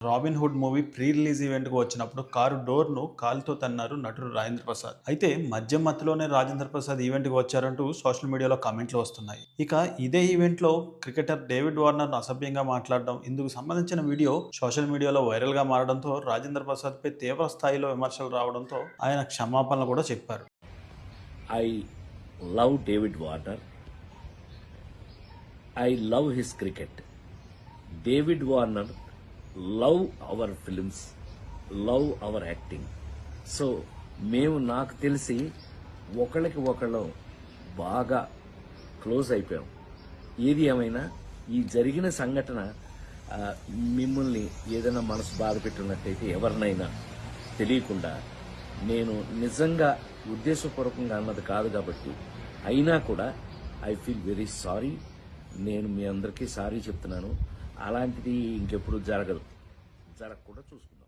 Robin Hood movie pre release ఈవెంట్‌కు వచ్చినప్పుడు car డోర్‌ను కాలుతో తన్నారు నటుడు రాజేంద్ర ప్రసాద్. అయితే మద్యం మత్తులోనే రాజేంద్ర ప్రసాద్ ఈవెంట్‌కి వచ్చారంటూ సోషల్ మీడియాలో కామెంట్లు వస్తున్నాయి. ఇక ఇదే ఈవెంట్‌లో క్రికెటర్ డేవిడ్ వార్నర్‌ను అసభ్యంగా మాట్లాడడం, ఇందుకు సంబంధించిన వీడియో సోషల్ మీడియాలో వైరల్‌గా మారడంతో రాజేంద్ర ప్రసాద్‌పై తీవ్ర స్థాయిలో విమర్శలు రావడంతో ఆయన క్షమాపణలు కూడా చెప్పారు. I love David Warner. I love his cricket. David Warner love our films, love our acting. So మేము నాకు తెలిసి ఒకళ్ళకి ఒకళ్ళం బాగా క్లోజ్ అయిపోయాం. ఏది ఏమైనా ఈ జరిగిన సంఘటన మిమ్మల్ని ఏదైనా మనసు బాధ పెట్టున్నట్టయితే ఎవరినైనా తెలియకుండా నేను నిజంగా ఉద్దేశపూర్వకంగా అన్నది కాదు కాబట్టి అయినా కూడా ఐ ఫీల్ వెరీ సారీ. నేను మీ అందరికీ సారీ చెప్తున్నాను. అలాంటిది ఇంకెప్పుడు జరగకుండా చూసుకుందాం.